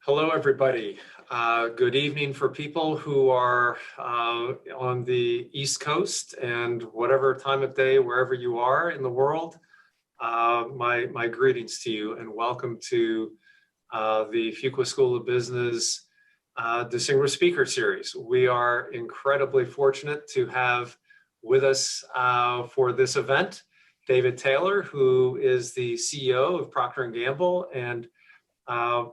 Hello, everybody. Good evening for people who are on the East Coast and whatever time of day, wherever you are in the world. My greetings to you and welcome to the Fuqua School of Business Distinguished Speaker Series. We are incredibly fortunate to have with us for this event David Taylor, who is the CEO of Procter & Gamble, and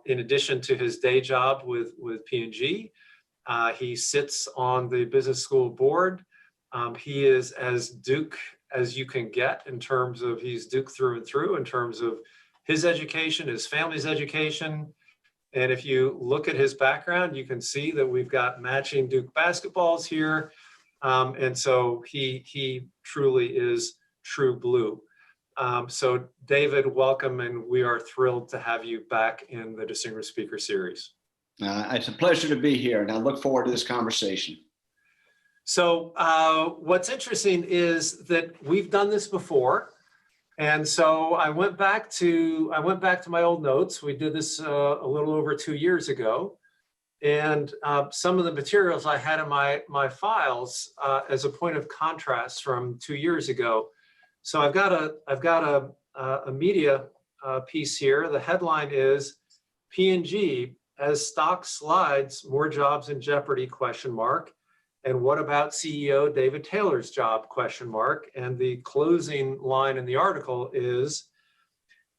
in addition to his day job with P&G, he sits on the business school board. He is as Duke as you can get in terms of he's Duke through and through in terms of his education, his family's education. And if you look at his background, you can see that we've got matching Duke basketballs here. And so he truly is true blue. So David, welcome, and we are thrilled to have you back in the Distinguished Speaker Series. It's a pleasure to be here, and I look forward to this conversation. So what's interesting is that we've done this before, and so I went back to my old notes. We did this a little over 2 years ago, and some of the materials I had in my files as a point of contrast from 2 years ago. So I've got a media piece here. The headline is P&G as stock slides, more jobs in jeopardy, ? And what about CEO David Taylor's job, ? And the closing line in the article is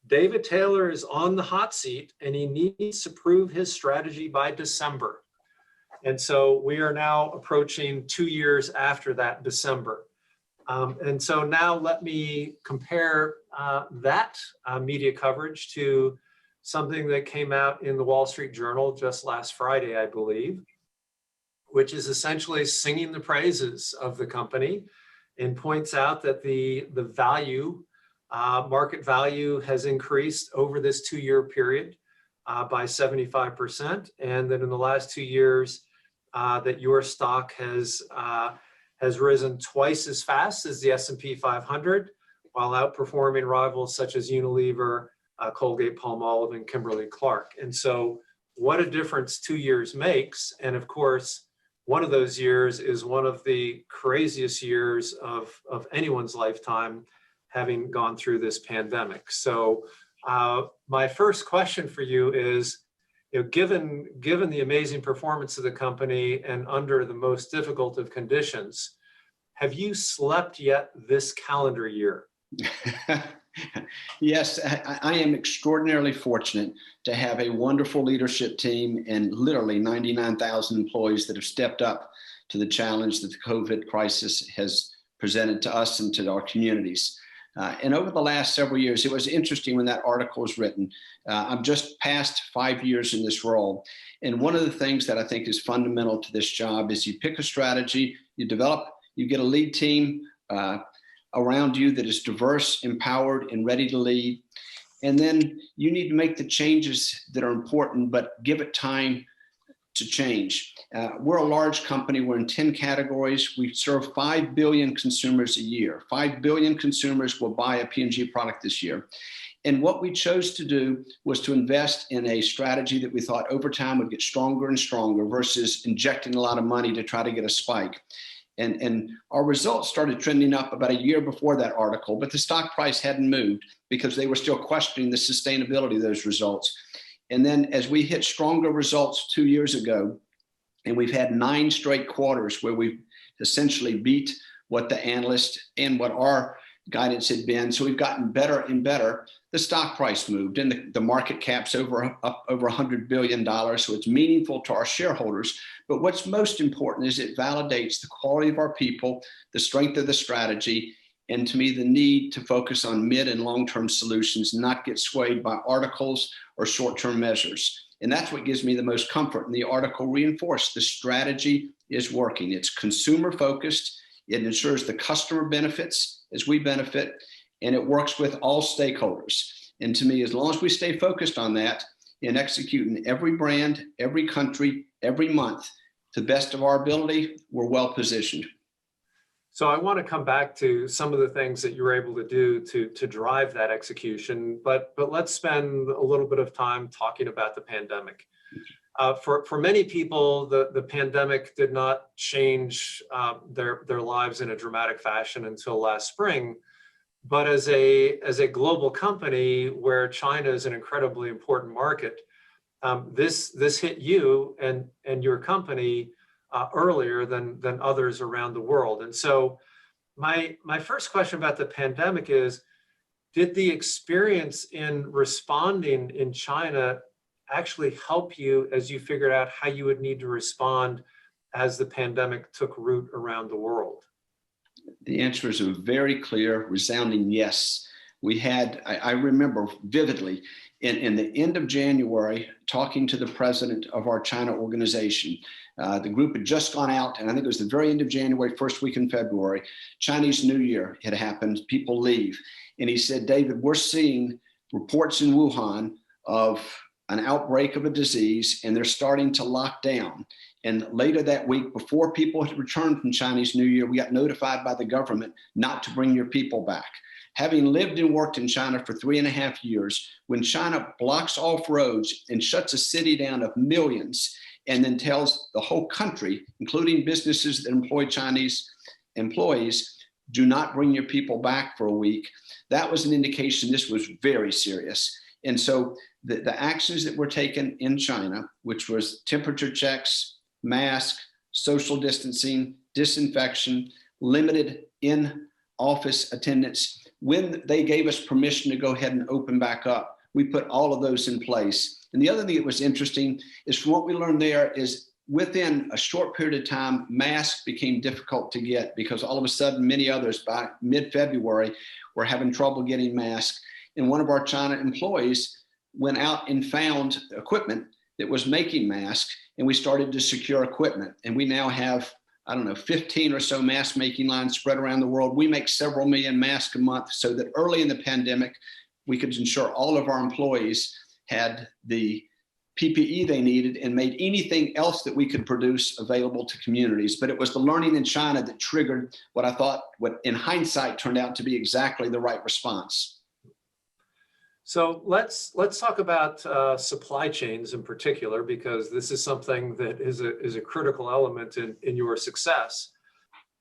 David Taylor is on the hot seat and he needs to prove his strategy by December. And so we are now approaching 2 years after that December. And so now let me compare that media coverage to something that came out in the Wall Street Journal just last Friday, I believe, which is essentially singing the praises of the company and points out that the value, market value has increased over this 2-year period by 75%. And that in the last 2 years that your stock has risen twice as fast as the S&P 500, while outperforming rivals such as Unilever, Colgate-Palmolive, and Kimberly-Clark. And so what a difference 2 years makes. And of course, one of those years is one of the craziest years of anyone's lifetime, having gone through this pandemic. So my first question for you is, given the amazing performance of the company and under the most difficult of conditions, have you slept yet this calendar year? Yes, I am extraordinarily fortunate to have a wonderful leadership team and literally 99,000 employees that have stepped up to the challenge that the COVID crisis has presented to us and to our communities. And over the last several years, it was interesting when that article was written. I'm just past 5 years in this role. And one of the things that I think is fundamental to this job is you pick a strategy, you get a lead team around you that is diverse, empowered, and ready to lead. And then you need to make the changes that are important, but give it time to change. We're a large company. We're in 10 categories. We serve 5 billion consumers a year. 5 billion consumers will buy a P&G product this year. And what we chose to do was to invest in a strategy that we thought over time would get stronger and stronger versus injecting a lot of money to try to get a spike. And our results started trending up about a year before that article, but the stock price hadn't moved because they were still questioning the sustainability of those results. And then as we hit stronger results 2 years ago, and we've had 9 straight quarters where we've essentially beat what the analysts and what our guidance had been. So we've gotten better and better. The stock price moved and the market cap's up over $100 billion. So it's meaningful to our shareholders. But what's most important is it validates the quality of our people, the strength of the strategy, and to me, the need to focus on mid and long-term solutions, not get swayed by articles or short-term measures. And that's what gives me the most comfort. And the article reinforced the strategy is working. It's consumer-focused. It ensures the customer benefits as we benefit, and it works with all stakeholders. And to me, as long as we stay focused on that and executing every brand, every country, every month, to the best of our ability, we're well positioned. So I want to come back to some of the things that you were able to do to drive that execution, but let's spend a little bit of time talking about the pandemic. For many people, the pandemic did not change their lives in a dramatic fashion until last spring. But as a global company where China is an incredibly important market, this hit you and your company earlier than others around the world. And so my first question about the pandemic is, did the experience in responding in China actually help you as you figured out how you would need to respond as the pandemic took root around the world? The answer is a very clear, resounding yes. I remember vividly in the end of January, talking to the president of our China organization. The group had just gone out, and I think it was the very end of January, first week in February. Chinese New Year had happened, people leave. And he said, David, we're seeing reports in Wuhan of an outbreak of a disease, and they're starting to lock down. And later that week, before people had returned from Chinese New Year, we got notified by the government not to bring your people back. Having lived and worked in China for 3.5 years, when China blocks off roads and shuts a city down of millions, and then tells the whole country, including businesses that employ Chinese employees, do not bring your people back for a week, that was an indication this was very serious. And so the actions that were taken in China, which was temperature checks, mask, social distancing, disinfection, limited in-office attendance. When they gave us permission to go ahead and open back up, we put all of those in place. And the other thing that was interesting is from what we learned there is within a short period of time, masks became difficult to get because all of a sudden many others by mid-February were having trouble getting masks. And one of our China employees went out and found equipment that was making masks, and we started to secure equipment. And we now have, 15 or so mask making lines spread around the world. We make several million masks a month so that early in the pandemic, we could ensure all of our employees had the PPE they needed and made anything else that we could produce available to communities. But it was the learning in China that triggered what in hindsight turned out to be exactly the right response. So let's talk about supply chains in particular, because this is something that is a critical element in your success.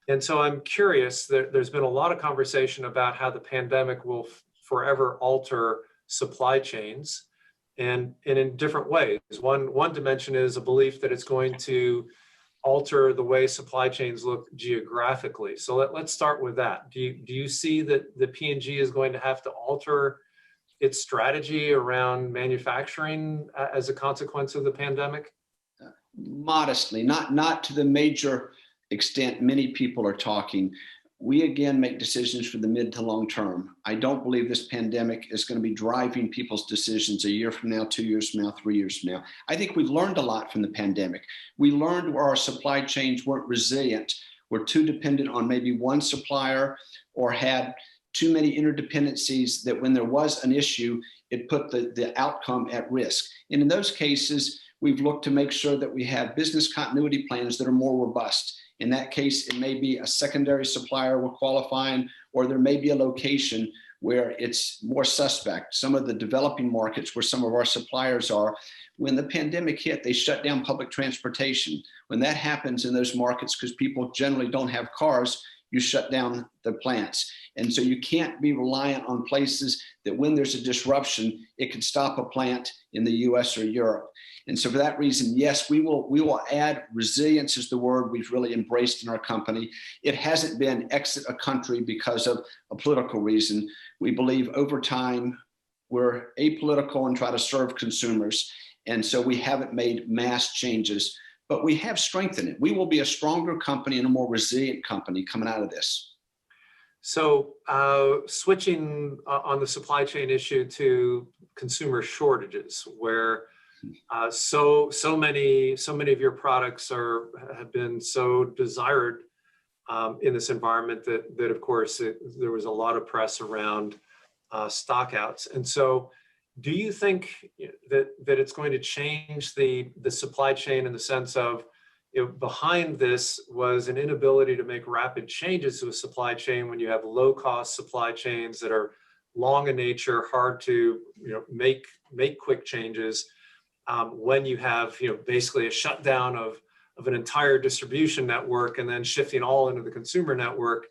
And so I'm curious, there's been a lot of conversation about how the pandemic will forever alter supply chains and in different ways. One dimension is a belief that it's going to alter the way supply chains look geographically. So let's start with that. Do you see that the P&G is going to have to alter its strategy around manufacturing as a consequence of the pandemic? Modestly, not to the major extent many people are talking. We again make decisions for the mid to long term. I don't believe this pandemic is going to be driving people's decisions a year from now, 2 years from now, 3 years from now. I think we've learned a lot from the pandemic. We learned where our supply chains weren't resilient, were too dependent on maybe one supplier, or had too many interdependencies that when there was an issue, it put the outcome at risk. And in those cases, we've looked to make sure that we have business continuity plans that are more robust. In that case, it may be a secondary supplier we're qualifying, or there may be a location where it's more suspect. Some of the developing markets where some of our suppliers are, when the pandemic hit, they shut down public transportation. When that happens in those markets, because people generally don't have cars, you shut down the plants. And so you can't be reliant on places that when there's a disruption, it could stop a plant in the US or Europe. And so for that reason, yes, we will add resilience is the word we've really embraced in our company. It hasn't been exit a country because of a political reason. We believe over time, we're apolitical and try to serve consumers. And so we haven't made mass changes, but we have strengthened it. We will be a stronger company and a more resilient company coming out of this. So switching on the supply chain issue to consumer shortages, where so many of your products have been so desired in this environment that of course there was a lot of press around stockouts. And so, do you think that it's going to change the supply chain in the sense of behind this was an inability to make rapid changes to a supply chain when you have low-cost supply chains that are long in nature, hard to make quick changes. When you have basically a shutdown of an entire distribution network and then shifting all into the consumer network,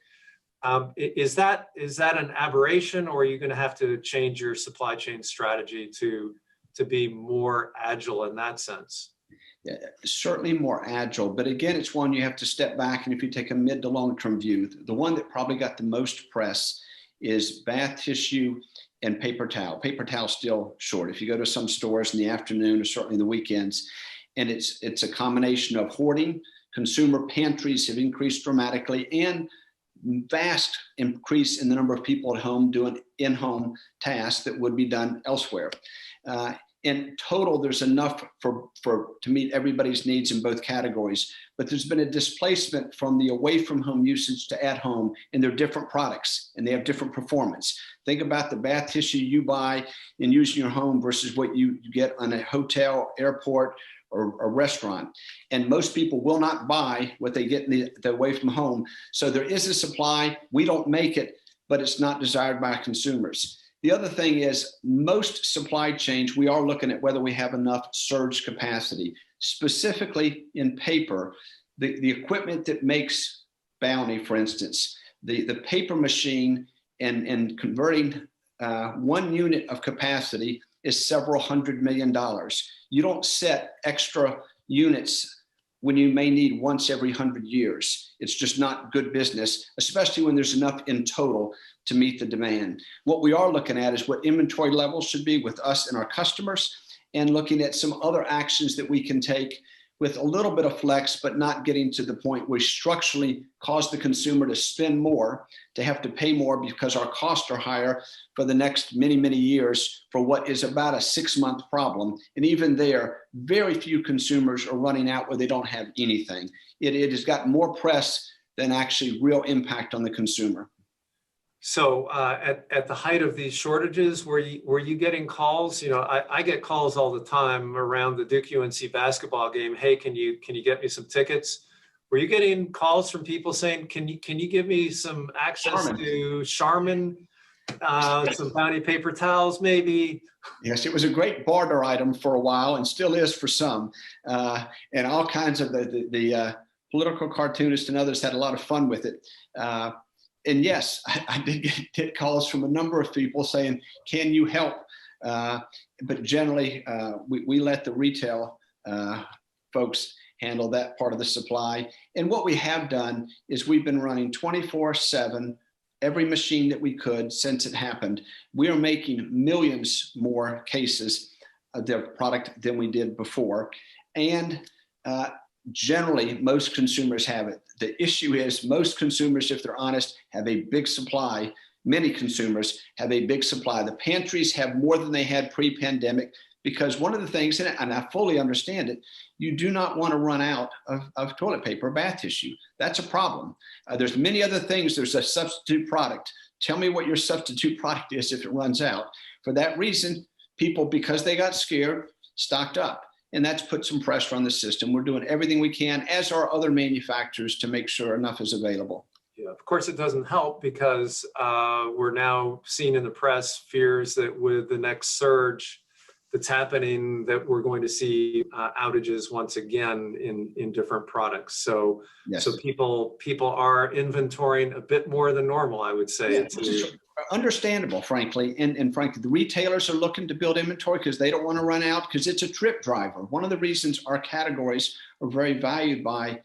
is that an aberration, or are you going to have to change your supply chain strategy to be more agile in that sense? Yeah, certainly more agile, but again, it's one you have to step back, and if you take a mid to long-term view, the one that probably got the most press is bath tissue and paper towel. Paper towel still short. If you go to some stores in the afternoon or certainly the weekends, and it's a combination of hoarding, consumer pantries have increased dramatically, and vast increase in the number of people at home doing in-home tasks that would be done elsewhere. In total, there's enough to meet everybody's needs in both categories, but there's been a displacement from the away from home usage to at home, and they're different products and they have different performance. Think about the bath tissue you buy and use in your home versus what you get on a hotel, airport, or a restaurant. And most people will not buy what they get in the away from home. So there is a supply. We don't make it, but it's not desired by consumers. The other thing is most supply chains, we are looking at whether we have enough surge capacity, specifically in paper. The equipment that makes Bounty, for instance, the paper machine and converting 1 unit of capacity is several $100 million. You don't set extra units when you may need once every 100 years. It's just not good business, especially when there's enough in total to meet the demand. What we are looking at is what inventory levels should be with us and our customers, and looking at some other actions that we can take with a little bit of flex, but not getting to the point where we structurally cause the consumer to spend more, to have to pay more because our costs are higher for the next many, many years for what is about a 6-month problem. And even there, very few consumers are running out where they don't have anything. It has got more press than actually real impact on the consumer. So at the height of these shortages, were you getting calls? I get calls all the time around the Duke UNC basketball game. Hey, can you get me some tickets? Were you getting calls from people saying, can you give me some access to Charmin, some Bounty paper towels, maybe? Yes, it was a great barter item for a while, and still is for some. And all kinds of the political cartoonists and others had a lot of fun with it. And yes, I did get calls from a number of people saying, can you help? But generally, we let the retail folks handle that part of the supply. And what we have done is we've been running 24/7, every machine that we could since it happened. We are making millions more cases of their product than we did before. And generally, most consumers have it. The issue is most consumers, if they're honest, have a big supply. Many consumers have a big supply. The pantries have more than they had pre-pandemic, because one of the things, and I fully understand it, you do not want to run out of toilet paper or bath tissue. That's a problem. There's many other things. There's a substitute product. Tell me what your substitute product is if it runs out. For that reason, people, because they got scared, stocked up. And that's put some pressure on the system. We're doing everything we can, as are other manufacturers, to make sure enough is available. Yeah, of course, it doesn't help because we're now seeing in the press fears that with the next surge that's happening, that we're going to see outages once again in different products. So, yes. So people are inventorying a bit more than normal, I would say. Yeah, understandable, frankly. And frankly, the retailers are looking to build inventory because they don't want to run out, because it's a trip driver. One of the reasons our categories are very valued by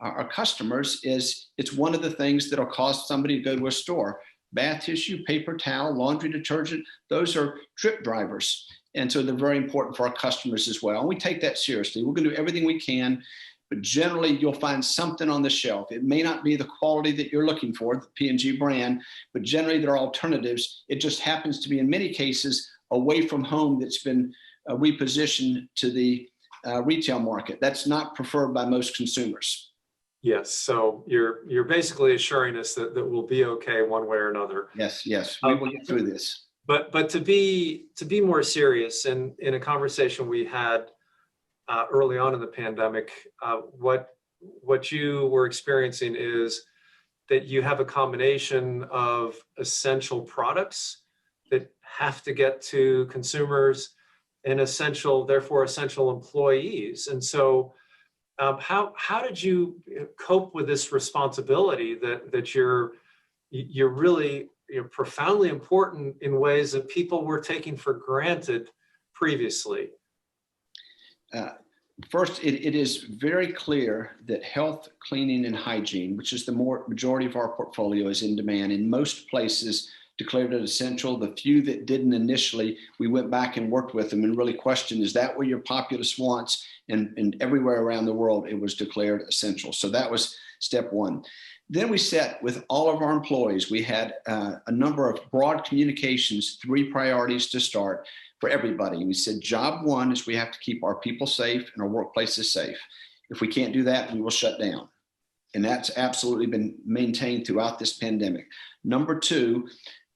our customers is it's one of the things that'll cause somebody to go to a store. Bath tissue, paper towel, laundry detergent, those are trip drivers. And so they're very important for our customers as well. And we take that seriously. We're going to do everything we can, but generally you'll find something on the shelf. It may not be the quality that you're looking for, the P&G brand, but generally there are alternatives. It just happens to be, in many cases, away from home that's been repositioned to the retail market. That's not preferred by most consumers. Yes, so you're basically assuring us that we'll be okay one way or another. Yes, we will get through this. But to be more serious, in a conversation we had early on in the pandemic, what what you were experiencing is that you have a combination of essential products that have to get to consumers and therefore essential employees. And so how did you cope with this responsibility that you're really profoundly important in ways that people were taking for granted previously? First, it is very clear that health, cleaning, and hygiene, which is the majority of our portfolio, is in demand. In most places, declared it essential. The few that didn't initially, we went back and worked with them and really questioned, is that what your populace wants? And everywhere around the world, it was declared essential. So that was step one. Then we set with all of our employees, we had a number of broad communications, 3 priorities to start for everybody. We said, job one is we have to keep our people safe and our workplaces safe. If we can't do that, we will shut down. And that's absolutely been maintained throughout this pandemic. Number 2,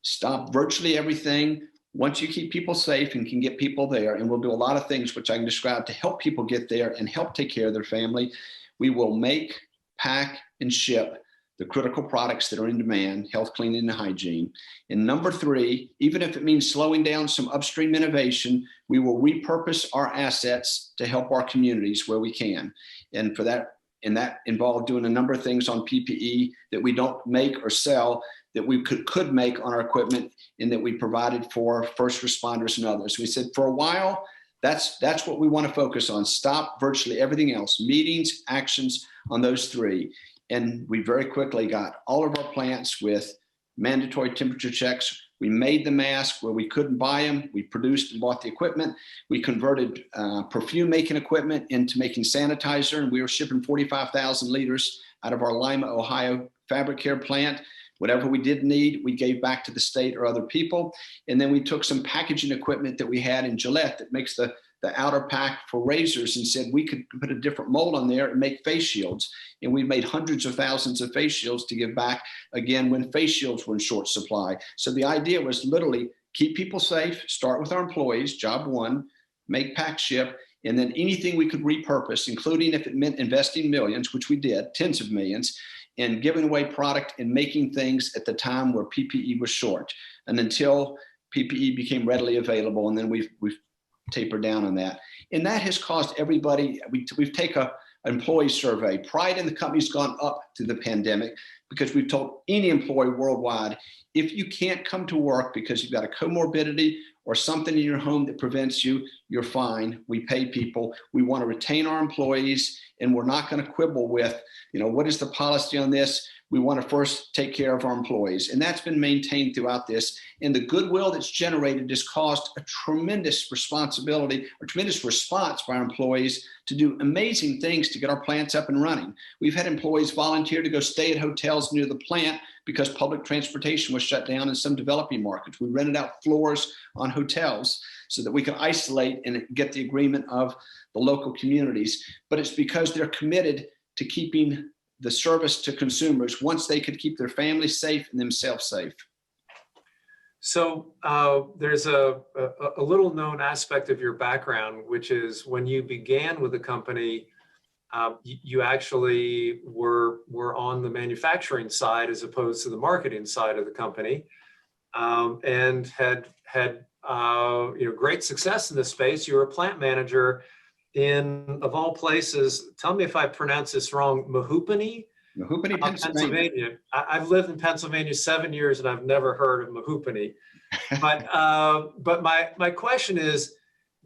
stop virtually everything. Once you keep people safe and can get people there, and we'll do a lot of things which I can describe to help people get there and help take care of their family, we will make, pack, and ship the critical products that are in demand, health, cleaning, and hygiene. And number 3, even if it means slowing down some upstream innovation, we will repurpose our assets to help our communities where we can. And for that, that involved doing a number of things on PPE that we don't make or sell that we could make on our equipment and that we provided for first responders and others. We said for a while, that's what we want to focus on. Stop virtually everything else, meetings, actions on those 3. And we very quickly got all of our plants with mandatory temperature checks. We made the masks where we couldn't buy them. We produced and bought the equipment. We converted perfume making equipment into making sanitizer, and we were shipping 45,000 liters out of our Lima, Ohio fabric care plant. Whatever we did need, we gave back to the state or other people. And then we took some packaging equipment that we had in Gillette that makes the outer pack for razors and said we could put a different mold on there and make face shields. And we made hundreds of thousands of face shields to give back again when face shields were in short supply. So the idea was literally keep people safe, start with our employees, job one, make, pack, ship, and then anything we could repurpose, including if it meant investing millions, which we did, tens of millions, and giving away product and making things at the time where PPE was short, and until PPE became readily available. And then we've tapered down on that. And that has caused everybody, we've taken an employee survey. Pride in the company's gone up through the pandemic because we've told any employee worldwide, if you can't come to work because you've got a comorbidity or something in your home that prevents you, you're fine. We pay people. We want to retain our employees, and we're not going to quibble with, what is the policy on this? We want to first take care of our employees. And that's been maintained throughout this. And the goodwill that's generated has caused a tremendous responsibility or tremendous response by our employees to do amazing things to get our plants up and running. We've had employees volunteer to go stay at hotels near the plant because public transportation was shut down in some developing markets. We rented out floors on hotels so that we could isolate and get the agreement of the local communities. But it's because they're committed to keeping the service to consumers once they could keep their families safe and themselves safe. So there's a little known aspect of your background, which is when you began with the company, you actually were on the manufacturing side as opposed to the marketing side of the company, and had great success in this space. You were a plant manager in, of all places, tell me if I pronounce this wrong, Mahoopany, Pennsylvania. I've lived in Pennsylvania 7 years and I've never heard of Mahoopany. But my question is,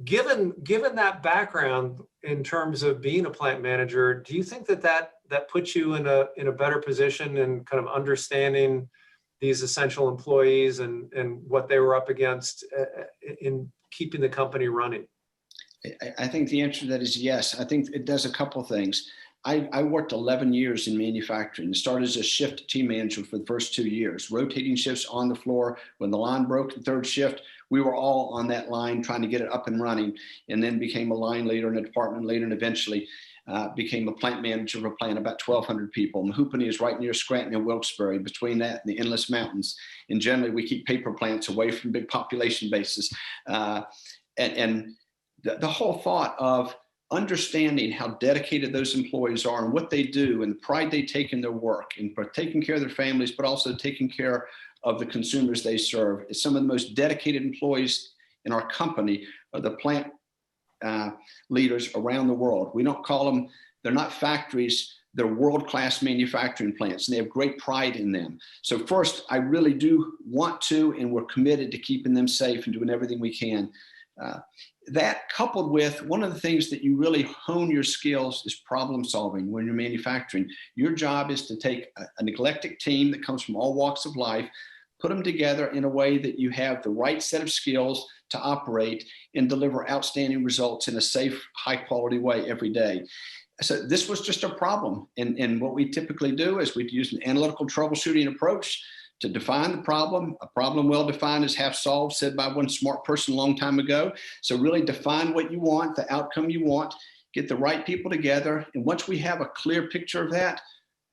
given that background in terms of being a plant manager, do you think that puts you in a better position in kind of understanding these essential employees and what they were up against in keeping the company running? I think the answer to that is yes. I think it does a couple of things. I worked 11 years in manufacturing. I started as a shift team manager for the first 2 years, rotating shifts on the floor. When the line broke the third shift, we were all on that line trying to get it up and running, and then became a line leader and a department leader, and eventually became a plant manager of a plant about 1,200 people. Mahoopany is right near Scranton and Wilkes-Barre, between that and the Endless Mountains. And generally, we keep paper plants away from big population bases. The whole thought of understanding how dedicated those employees are and what they do and the pride they take in their work and for taking care of their families, but also taking care of the consumers they serve. Some of the most dedicated employees in our company are the plant leaders around the world. We don't call them, they're not factories, they're world-class manufacturing plants, and they have great pride in them. So first, I really do want to, and we're committed to keeping them safe and doing everything we can. That coupled with one of the things that you really hone your skills is problem solving when you're manufacturing. Your job is to take an eclectic team that comes from all walks of life, put them together in a way that you have the right set of skills to operate and deliver outstanding results in a safe, high quality way every day. So this was just a problem. And what we typically do is we use an analytical troubleshooting approach to define the problem. A problem well defined is half solved, said by one smart person a long time ago. So really define what you want, the outcome you want, get the right people together. And once we have a clear picture of that,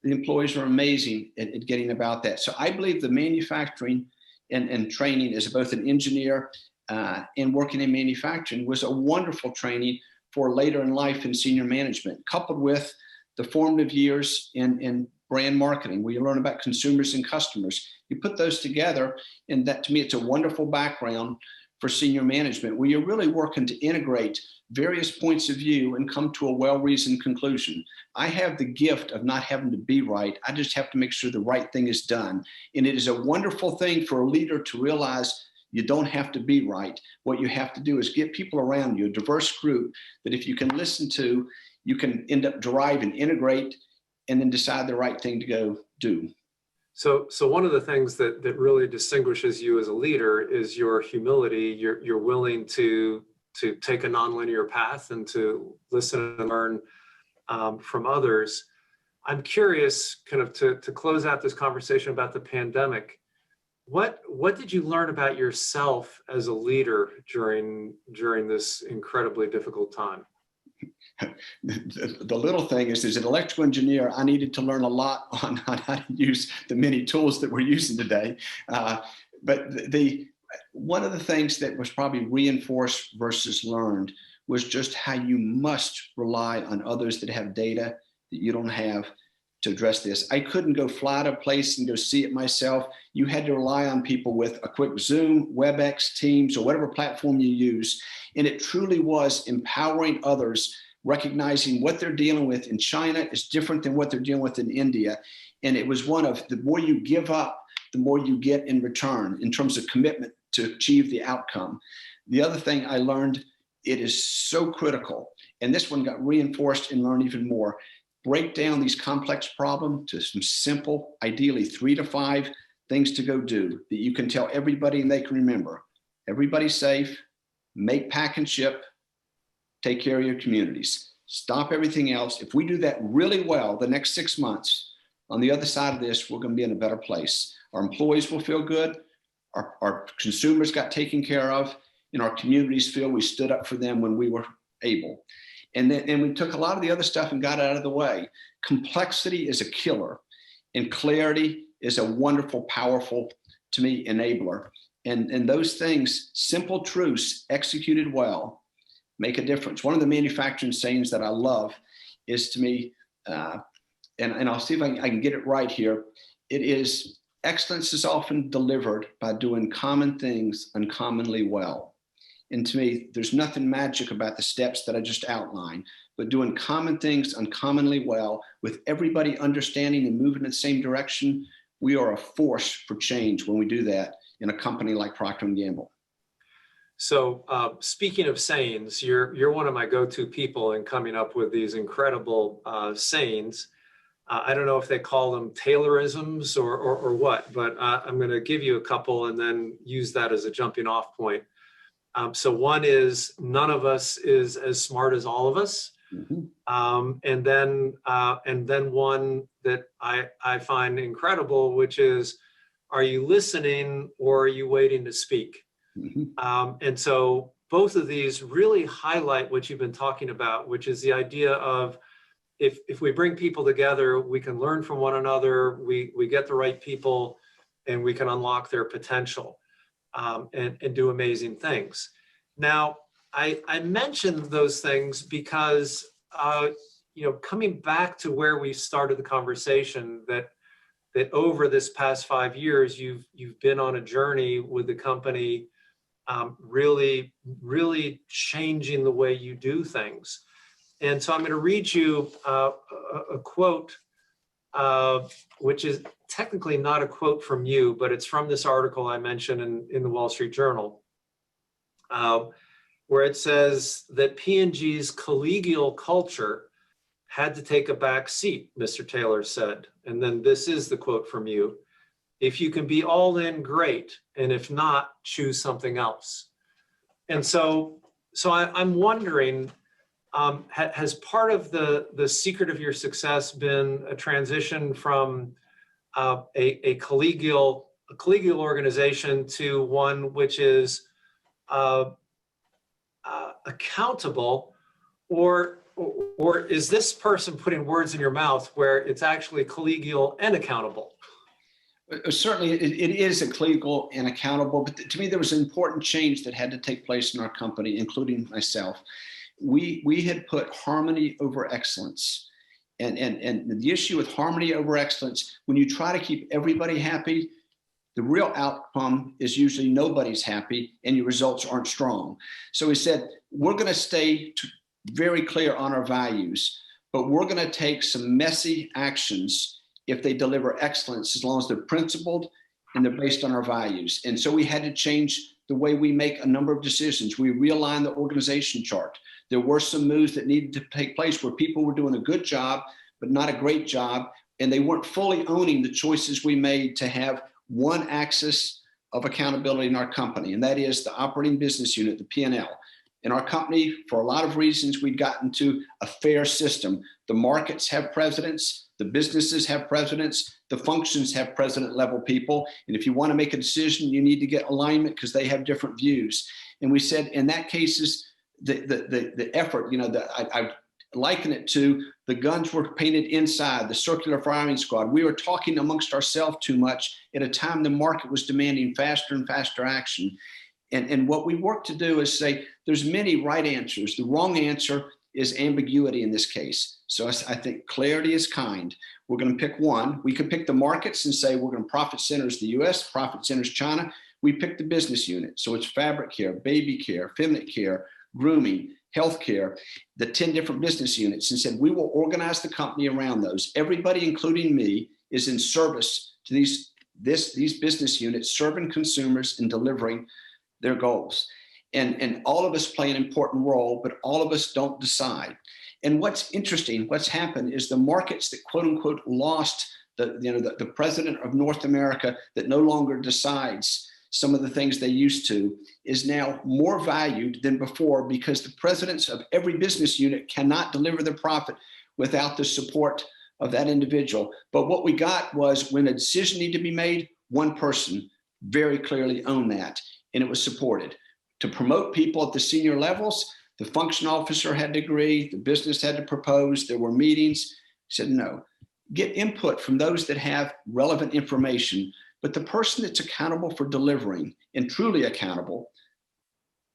the employees are amazing at getting about that. So I believe the manufacturing and training as both an engineer and working in manufacturing was a wonderful training for later in life in senior management, coupled with the formative years in brand marketing, where you learn about consumers and customers. You put those together, and that, to me, it's a wonderful background for senior management, where you're really working to integrate various points of view and come to a well-reasoned conclusion. I have the gift of not having to be right. I just have to make sure the right thing is done. And it is a wonderful thing for a leader to realize you don't have to be right. What you have to do is get people around you, a diverse group that if you can listen to, you can end up drive and integrate and then decide the right thing to go do. So one of the things that really distinguishes you as a leader is your humility. You're willing to take a nonlinear path and to listen and learn from others. I'm curious, kind of to close out this conversation about the pandemic, what did you learn about yourself as a leader during this incredibly difficult time? The little thing is, as an electrical engineer, I needed to learn a lot on how to use the many tools that we're using today. But one of the things that was probably reinforced versus learned was just how you must rely on others that have data that you don't have to address this. I couldn't go fly to a place and go see it myself. You had to rely on people with a quick Zoom, WebEx, Teams, or whatever platform you use. And it truly was empowering others, recognizing what they're dealing with in China is different than what they're dealing with in India. And it was one of the more you give up, the more you get in return in terms of commitment to achieve the outcome. The other thing I learned, it is so critical, and this one got reinforced and learned even more. Break down these complex problems to some simple, ideally 3 to 5 things to go do that you can tell everybody and they can remember. Everybody's safe, make, pack, and ship, take care of your communities. Stop everything else. If we do that really well the next 6 months, on the other side of this, we're going to be in a better place. Our employees will feel good. Our consumers got taken care of, and our communities feel we stood up for them when we were able. And we took a lot of the other stuff and got it out of the way. Complexity is a killer, and clarity is a wonderful, powerful, to me, enabler. And those things, simple truths executed well, make a difference. One of the manufacturing sayings that I love is, to me, and I'll see if I can get it right here. It is, excellence is often delivered by doing common things uncommonly well. And to me, there's nothing magic about the steps that I just outlined, but doing common things uncommonly well with everybody understanding and moving in the same direction. We are a force for change when we do that in a company like Procter & Gamble. So speaking of sayings, you're one of my go-to people in coming up with these incredible sayings. I don't know if they call them Taylorisms or what, but I'm going to give you a couple and then use that as a jumping off point. So one is, none of us is as smart as all of us. Mm-hmm. And then one that I find incredible, which is, are you listening or are you waiting to speak? Mm-hmm. And so both of these really highlight what you've been talking about, which is the idea of, if we bring people together, we can learn from one another, we get the right people, and we can unlock their potential. And do amazing things. Now, I mentioned those things because, coming back to where we started the conversation, that over this past 5 years, you've been on a journey with the company, really, really changing the way you do things. And so I'm going to read you a quote, which is technically not a quote from you, but it's from this article I mentioned in the Wall Street Journal, where it says that P&G's collegial culture had to take a back seat, Mr. Taylor said. And then this is the quote from you: "If you can be all in, great. And if not, choose something else." And so I'm wondering, has part of the secret of your success been a transition from a collegial organization to one which is accountable, or is this person putting words in your mouth where it's actually collegial and accountable? Certainly, it is a collegial and accountable, but to me, there was an important change that had to take place in our company, including myself. We had put harmony over excellence. And the issue with harmony over excellence, when you try to keep everybody happy, the real outcome is usually nobody's happy and your results aren't strong. So we said, we're going to stay very clear on our values, but we're going to take some messy actions if they deliver excellence, as long as they're principled and they're based on our values. And so we had to change the way we make a number of decisions. We realigned the organization chart. There were some moves that needed to take place where people were doing a good job, but not a great job. And they weren't fully owning the choices we made to have one axis of accountability in our company. And that is the operating business unit, the P&L. In our company, for a lot of reasons, we'd gotten to a fair system. The markets have presidents, the businesses have presidents, the functions have president level people. And if you want to make a decision, you need to get alignment because they have different views. And we said, in that cases, the effort, I liken it to the guns were painted inside, the circular firing squad. We were talking amongst ourselves too much at a time the market was demanding faster and faster action. And what we work to do is say, there's many right answers. The wrong answer is ambiguity in this case. So I think clarity is kind. We're going to pick one. We could pick the markets and say, we're going to profit centers the US, profit centers China. We pick the business unit. So it's fabric care, baby care, feminine care, grooming, healthcare, the 10 different business units, and said, we will organize the company around those. Everybody, including me, is in service to these business units, serving consumers and delivering their goals. And all of us play an important role, but all of us don't decide. And what's interesting, what's happened is the markets that quote unquote lost the president of North America that no longer decides some of the things they used to is now more valued than before, because the presidents of every business unit cannot deliver their profit without the support of that individual. But what we got was, when a decision needed to be made, one person very clearly owned that, and it was supported. To promote people at the senior levels, the function officer had to agree, the business had to propose, there were meetings. Said no, get input from those that have relevant information, but the person that's accountable for delivering and truly accountable,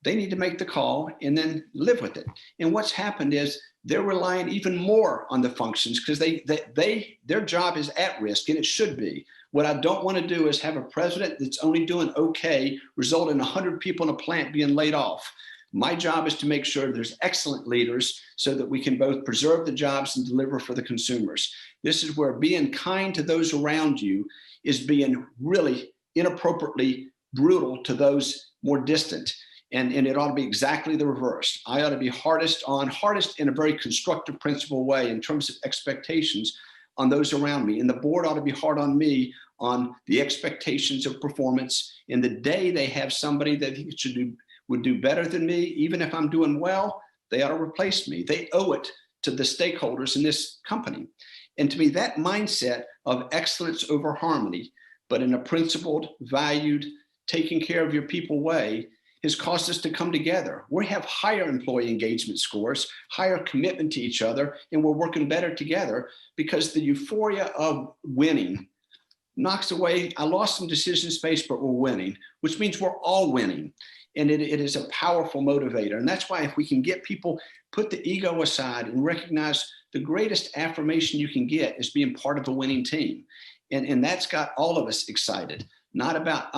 they need to make the call and then live with it. And what's happened is they're relying even more on the functions because their job is at risk, and it should be. What I don't want to do is have a president that's only doing okay result in 100 people in a plant being laid off. My job is to make sure there's excellent leaders so that we can both preserve the jobs and deliver for the consumers. This is where being kind to those around you is being really inappropriately brutal to those more distant. And it ought to be exactly the reverse. I ought to be hardest in a very constructive, principled way in terms of expectations on those around me. And the board ought to be hard on me on the expectations of performance. In the day they have somebody that would do better than me, even if I'm doing well, they ought to replace me. They owe it to the stakeholders in this company. And to me, that mindset of excellence over harmony, but in a principled, valued, taking care of your people way, has caused us to come together. We have higher employee engagement scores, higher commitment to each other, and we're working better together because the euphoria of winning knocks away. I lost some decision space, but we're winning, which means we're all winning. And it is a powerful motivator. And that's why if we can get people, put the ego aside and recognize the greatest affirmation you can get is being part of a winning team. And that's got all of us excited, not about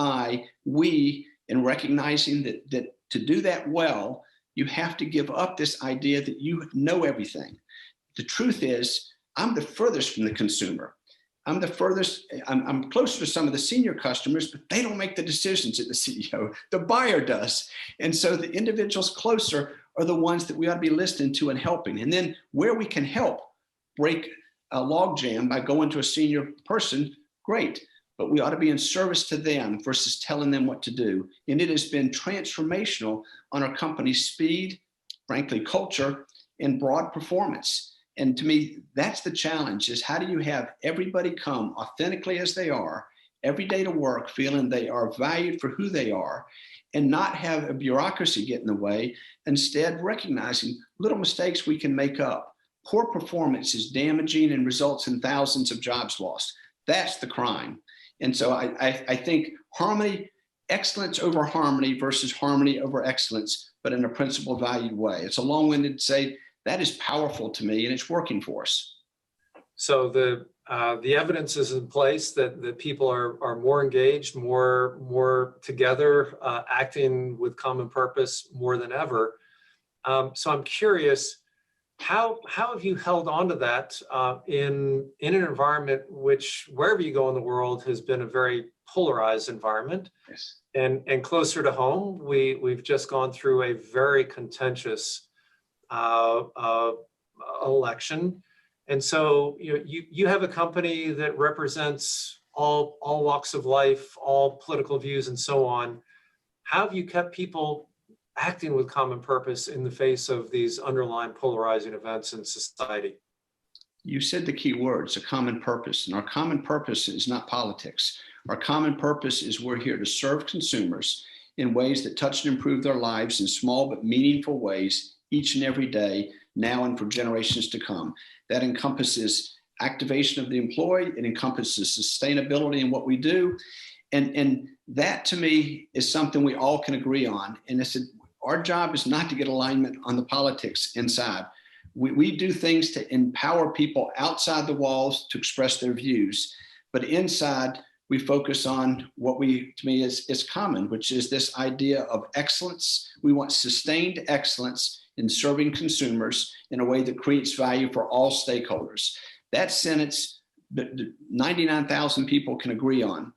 we, and recognizing that to do that well, you have to give up this idea that you know everything. The truth is, I'm the furthest from the consumer. I'm the furthest, I'm closer to some of the senior customers, but they don't make the decisions at the CEO. The buyer does. And so the individuals closer are the ones that we ought to be listening to and helping. And then where we can help break a logjam by going to a senior person, great. But we ought to be in service to them versus telling them what to do. And it has been transformational on our company's speed, frankly, culture, and broad performance. And to me, that's the challenge, is how do you have everybody come authentically as they are every day to work, feeling they are valued for who they are, and not have a bureaucracy get in the way, instead recognizing little mistakes we can make up. Poor performance is damaging and results in thousands of jobs lost. That's the crime. And so I think harmony, excellence over harmony versus harmony over excellence, but in a principle valued way. It's a long-winded to say that is powerful to me, and it's working for us. So the evidence is in place that people are more engaged, more together, acting with common purpose more than ever. So I'm curious, how have you held on to that in an environment which, wherever you go in the world, has been a very polarized environment? Yes. And closer to home, we've just gone through a very contentious election. And so you have a company that represents all walks of life, all political views, and so on. How have you kept people acting with common purpose in the face of these underlying polarizing events in society? You said the key words, a common purpose. And our common purpose is not politics. Our common purpose is we're here to serve consumers in ways that touch and improve their lives in small but meaningful ways each and every day, now and for generations to come. That encompasses activation of the employee. It encompasses sustainability in what we do. And that, to me, is something we all can agree on. And our job is not to get alignment on the politics inside. We do things to empower people outside the walls to express their views. But inside, we focus on what to me is common, which is this idea of excellence. We want sustained excellence in serving consumers in a way that creates value for all stakeholders. That sentence, 99,000 people can agree on.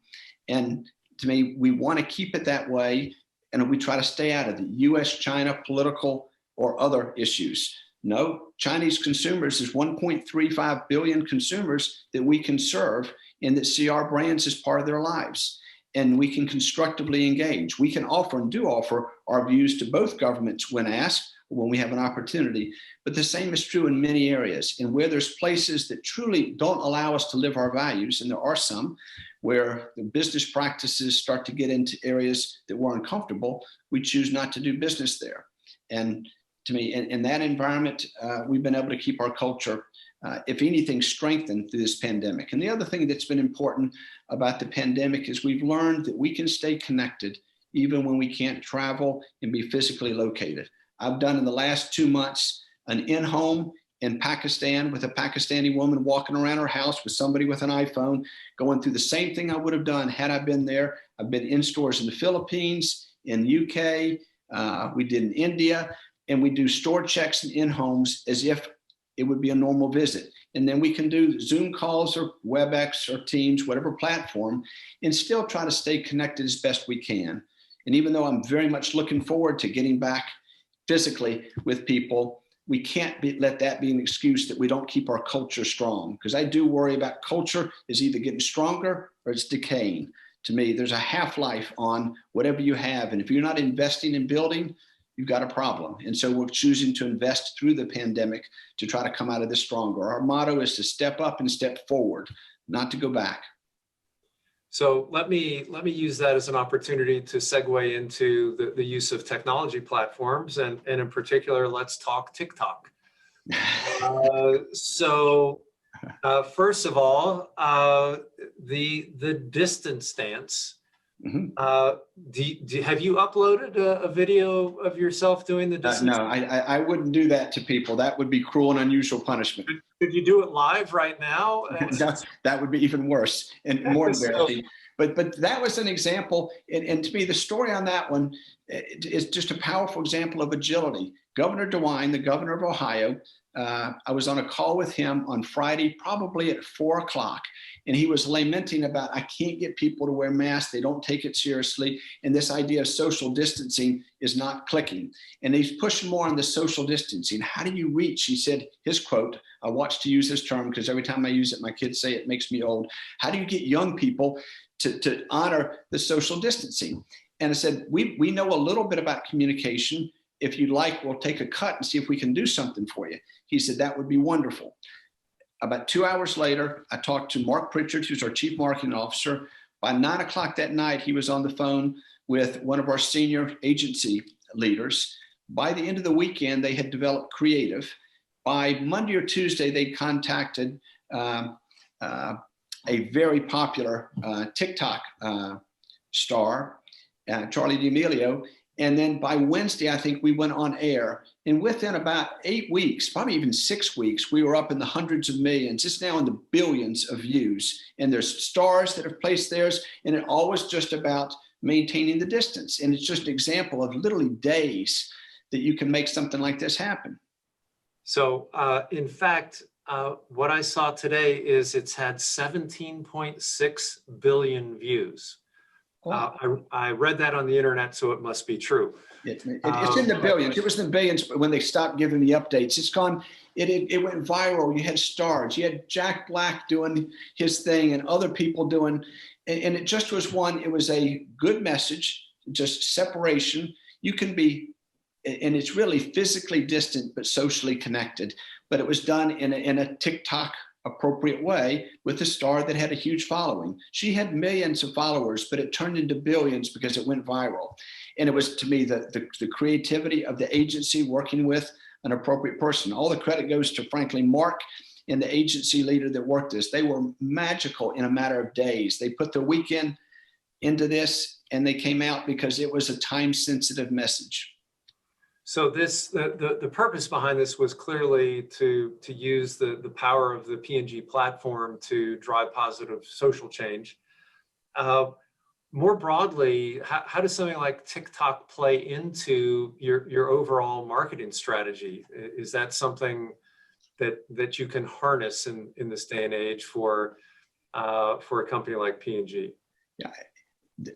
And to me, we want to keep it that way. And we try to stay out of the US-China political or other issues. No, Chinese consumers, there's 1.35 billion consumers that we can serve and that see our brands as part of their lives. And we can constructively engage. We can offer and do offer our views to both governments when asked, when we have an opportunity. But the same is true in many areas. And where there's places that truly don't allow us to live our values, and there are some, where the business practices start to get into areas that we're uncomfortable, we choose not to do business there. And to me, in that environment, we've been able to keep our culture, if anything, strengthened through this pandemic. And the other thing that's been important about the pandemic is we've learned that we can stay connected even when we can't travel and be physically located. I've done in the last 2 months an in-home in Pakistan with a Pakistani woman walking around her house with somebody with an iPhone, going through the same thing I would have done had I been there. I've been in stores in the Philippines, in the UK, we did in India, and we do store checks and in-homes as if it would be a normal visit. And then we can do Zoom calls or WebEx or Teams, whatever platform, and still try to stay connected as best we can. And even though I'm very much looking forward to getting back physically with people, we can't let that be an excuse that we don't keep our culture strong. Because I do worry about culture is either getting stronger or it's decaying. To me, there's a half-life on whatever you have. And if you're not investing in building, you've got a problem. And so we're choosing to invest through the pandemic to try to come out of this stronger. Our motto is to step up and step forward, not to go back. So let me use that as an opportunity to segue into the use of technology platforms, and in particular, let's talk TikTok. First of all, the distance stance Mhm. Have you uploaded a video of yourself doing the distance? No, I wouldn't do that to people. That would be cruel and unusual punishment. Could you do it live right now? No, that would be even worse and more So, embarrassing. But that was an example, and to me, the story on that one is just a powerful example of agility. Governor DeWine, the governor of Ohio, I was on a call with him on Friday, probably at 4 o'clock, and he was lamenting about, I can't get people to wear masks. They don't take it seriously. And this idea of social distancing is not clicking. And he's pushing more on the social distancing. How do you reach? He said, his quote, I watch to use this term because every time I use it, my kids say it makes me old. How do you get young people to honor the social distancing? And I said, we know a little bit about communication. If you'd like, we'll take a cut and see if we can do something for you. He said, that would be wonderful. About 2 hours later, I talked to Mark Pritchard, who's our chief marketing officer. By 9 o'clock that night, he was on the phone with one of our senior agency leaders. By the end of the weekend, they had developed creative. By Monday or Tuesday, they contacted a very popular TikTok star, Charlie D'Amelio. And then by Wednesday, I think we went on air. And within about 8 weeks, probably even 6 weeks, we were up in the hundreds of millions. It's now in the billions of views. And there's stars that have placed theirs. And it always just about maintaining the distance. And it's just an example of literally days that you can make something like this happen. So in fact, what I saw today is it's had 17.6 billion views. I read that on the internet, so it must be true. It's in the billions. It was in the billions when they stopped giving the updates. It's gone. It went viral. You had stars. You had Jack Black doing his thing and other people doing, and it just was one. It was a good message, just separation. You can be, and it's really physically distant but socially connected. But it was done in a TikTok appropriate way with a star that had a huge following. She had millions of followers, but it turned into billions because it went viral. And it was, to me, the creativity of the agency working with an appropriate person. All the credit goes to, frankly, Mark and the agency leader that worked this. They were magical in a matter of days. They put their weekend into this and they came out because it was a time-sensitive message. So this, the purpose behind this was clearly to use the power of the P&G platform to drive positive social change. More broadly, how does something like TikTok play into your overall marketing strategy? Is that something that you can harness in this day and age for a company like P&G? Yeah,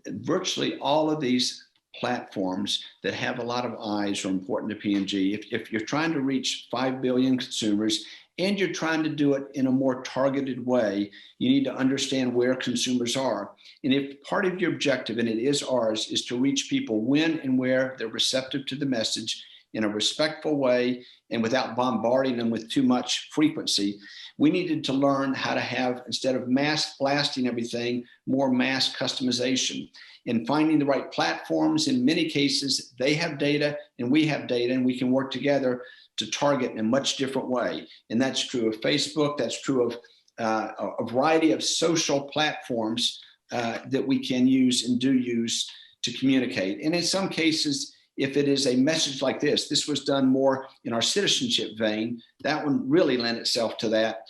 virtually all of these platforms that have a lot of eyes are important to P&G. If you're trying to reach 5 billion consumers and you're trying to do it in a more targeted way, you need to understand where consumers are. And if part of your objective, and it is ours, is to reach people when and where they're receptive to the message in a respectful way and without bombarding them with too much frequency, we needed to learn how to have, instead of mass blasting everything, more mass customization. In finding the right platforms, in many cases, they have data and we have data, and we can work together to target in a much different way. And that's true of Facebook. That's true of a variety of social platforms that we can use and do use to communicate. And in some cases, if it is a message like this was done more in our citizenship vein. That one really lent itself to that.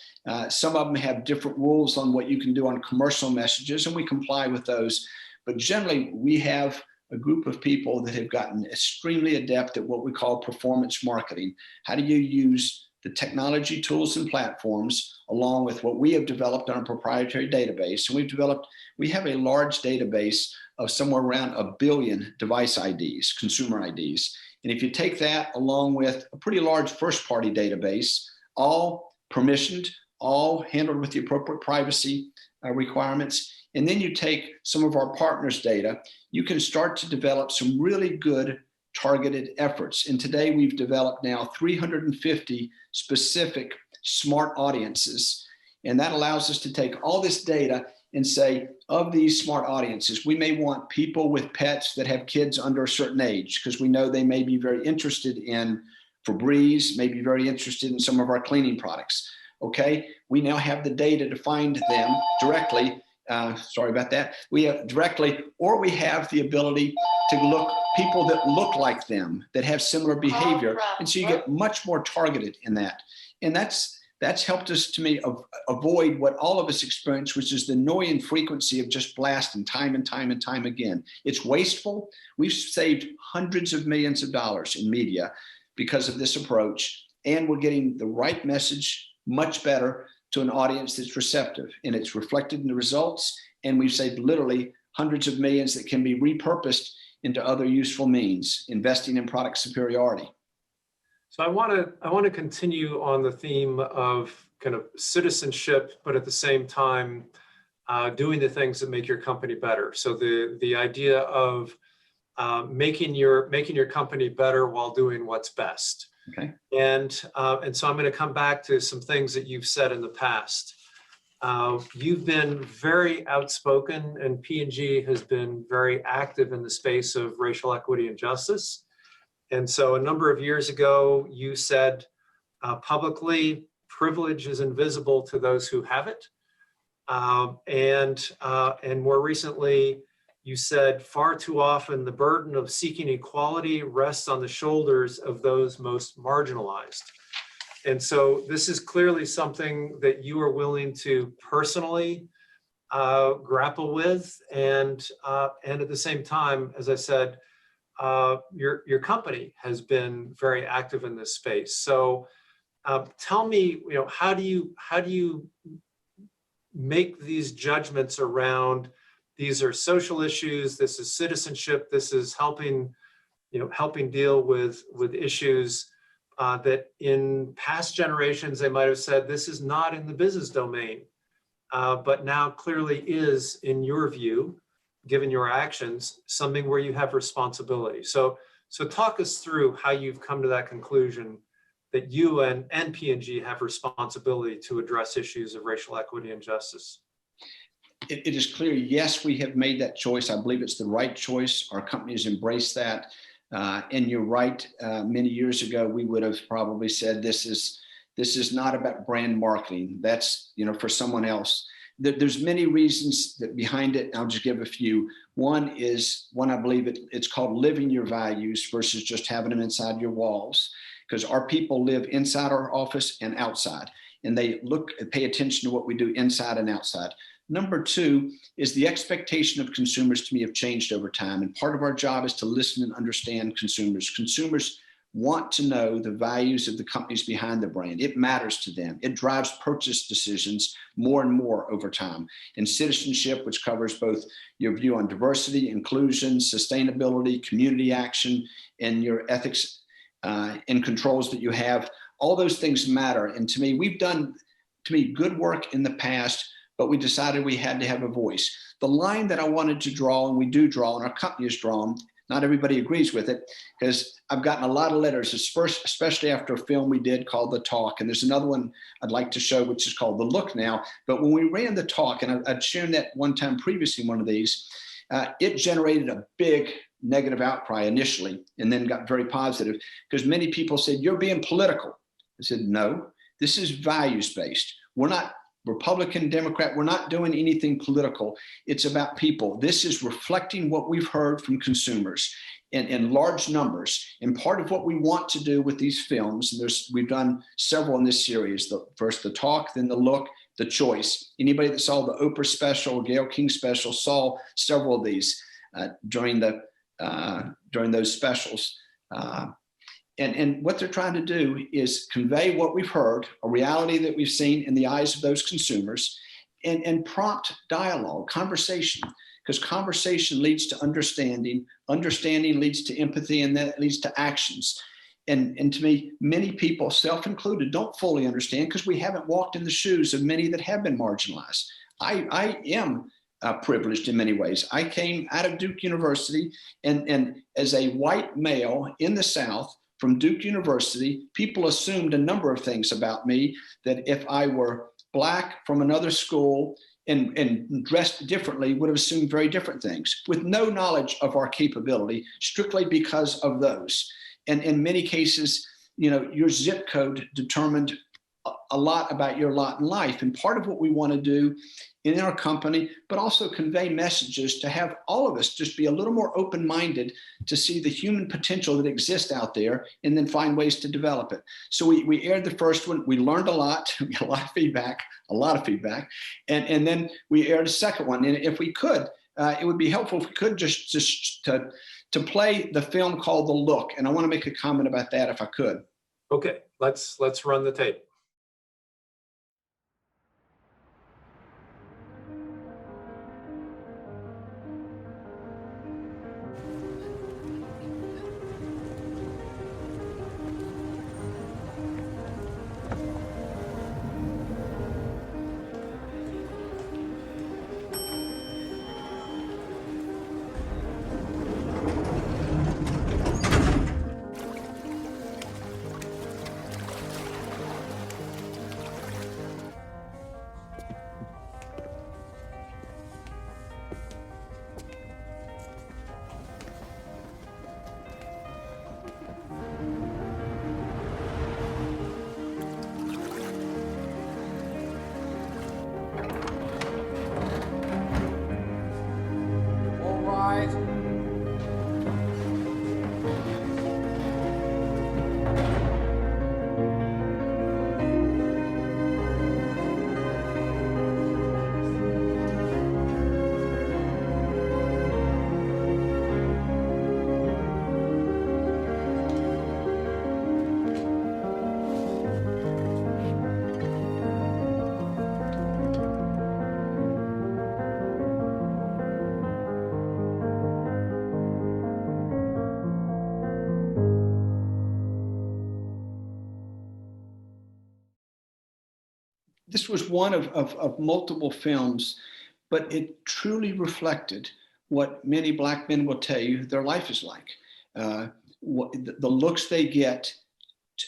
Some of them have different rules on what you can do on commercial messages, and we comply with those. But generally, we have a group of people that have gotten extremely adept at what we call performance marketing. How do you use the technology tools and platforms along with what we have developed on a proprietary database? And we have a large database of somewhere around 1 billion device IDs, consumer IDs. And if you take that along with a pretty large first-party database, all permissioned, all handled with the appropriate privacy requirements, and then you take some of our partners' data, you can start to develop some really good targeted efforts. And today we've developed now 350 specific smart audiences. And that allows us to take all this data and say, of these smart audiences, we may want people with pets that have kids under a certain age, because we know they may be very interested in Febreze, may be very interested in some of our cleaning products. Okay, we now have the data to find them directly sorry about that. We have directly, or we have the ability to look people that look like them, that have similar behavior. And so you get much more targeted in that. And that's helped us, to me, avoid what all of us experience, which is the annoying frequency of just blasting time and time and time again. It's wasteful. We've saved hundreds of millions of dollars in media because of this approach. And we're getting the right message much better to an audience that's receptive, and it's reflected in the results. And we've saved literally hundreds of millions that can be repurposed into other useful means, investing in product superiority. So I want to continue on the theme of kind of citizenship, but at the same time, doing the things that make your company better. So the idea of making your company better while doing what's best. Okay. And so I'm going to come back to some things that you've said in the past. You've been very outspoken, and P&G has been very active in the space of racial equity and justice. And so a number of years ago, you said publicly, privilege is invisible to those who have it. And more recently, you said far too often the burden of seeking equality rests on the shoulders of those most marginalized. And so this is clearly something that you are willing to personally grapple with. And at the same time, as I said, your company has been very active in this space. So tell me, how do you make these judgments around these are social issues, this is citizenship, this is helping deal with issues that in past generations they might have said this is not in the business domain, but now clearly is, in your view, given your actions, something where you have responsibility. So talk us through how you've come to that conclusion that you and P&G have responsibility to address issues of racial equity and justice. It is clear, yes, we have made that choice. I believe it's the right choice. Our company has embraced that. And you're right, many years ago, we would have probably said this is not about brand marketing. That's for someone else. There's many reasons that behind it. I'll just give a few. One, I believe it's called living your values versus just having them inside your walls, because our people live inside our office and outside, and they pay attention to what we do inside and outside. Number two is the expectation of consumers, to me, have changed over time. And part of our job is to listen and understand consumers. Consumers want to know the values of the companies behind the brand. It matters to them. It drives purchase decisions more and more over time. And citizenship, which covers both your view on diversity, inclusion, sustainability, community action, and your ethics and controls that you have, all those things matter. And to me, we've done, good work in the past, but we decided we had to have a voice. The line that I wanted to draw, and we do draw, and our company has drawn, not everybody agrees with it, because I've gotten a lot of letters, especially after a film we did called The Talk. And there's another one I'd like to show, which is called The Look Now. But when we ran The Talk, and I'd shared that one time previously in one of these, it generated a big negative outcry initially, and then got very positive, because many people said, "You're being political." I said, "No, this is values-based. We're not Republican, Democrat, we're not doing anything political. It's about people. This is reflecting what we've heard from consumers in large numbers. And part of what we want to do with these films, and we've done several in this series, first The Talk, then The Look, The Choice. Anybody that saw the Oprah special, Gayle King special, saw several of these during those specials. And what they're trying to do is convey what we've heard, a reality that we've seen in the eyes of those consumers, and prompt dialogue, conversation, because conversation leads to understanding, understanding leads to empathy, and that leads to actions. And to me, many people, self-included, don't fully understand because we haven't walked in the shoes of many that have been marginalized. I am privileged in many ways. I came out of Duke University, and as a white male in the South, from Duke University, people assumed a number of things about me, that if I were Black from another school and dressed differently, would have assumed very different things, with no knowledge of our capability, strictly because of those. And in many cases, your zip code determined a lot about your lot in life. And part of what we want to do in our company, but also convey messages to have all of us just be a little more open-minded to see the human potential that exists out there and then find ways to develop it. So we aired the first one. We learned a lot. We got a lot of feedback. And then we aired a second one. And if we could, it would be helpful if we could just to play the film called The Look. And I want to make a comment about that if I could. Okay, let's run the tape. This was one of multiple films, but it truly reflected what many Black men will tell you their life is like. The looks they get,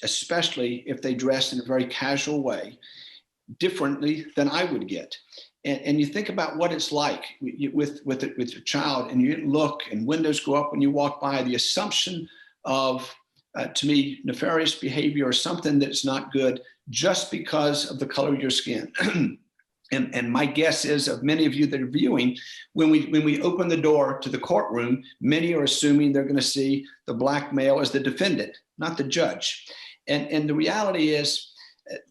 especially if they dress in a very casual way, differently than I would get. And you think about what it's like with your child, and you look and windows go up when you walk by, the assumption of, to me, nefarious behavior or something that's not good just because of the color of your skin. And my guess is, of many of you that are viewing, when we open the door to the courtroom, many are assuming they're going to see the Black male as the defendant, not the judge. And the reality is,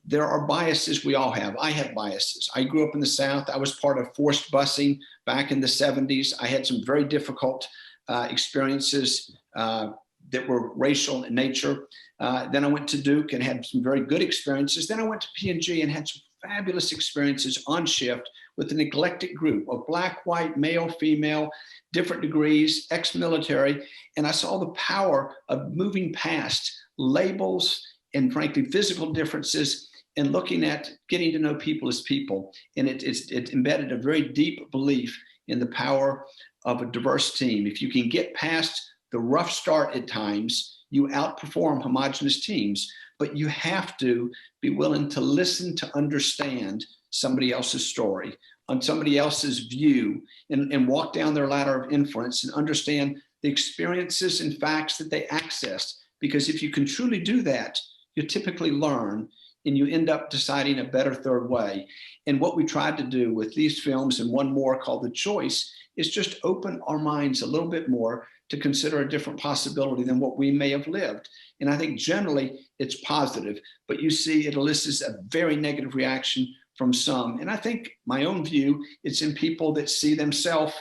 there are biases we all have. I have biases. I grew up in the South. I was part of forced busing back in the 70s. I had some very difficult experiences that were racial in nature. Then I went to Duke and had some very good experiences. Then I went to P&G and had some fabulous experiences on shift with an eclectic group of Black, white, male, female, different degrees, ex-military. And I saw the power of moving past labels and, frankly, physical differences and looking at getting to know people as people. And it embedded a very deep belief in the power of a diverse team. If you can get past the rough start at times, you outperform homogenous teams, but you have to be willing to listen to understand somebody else's story, on somebody else's view, and walk down their ladder of influence and understand the experiences and facts that they accessed. Because if you can truly do that, you typically learn and you end up deciding a better third way. And what we tried to do with these films and one more called The Choice is just open our minds a little bit more to consider a different possibility than what we may have lived. And I think generally it's positive, but you see it elicits a very negative reaction from some. And I think my own view, it's in people that see themselves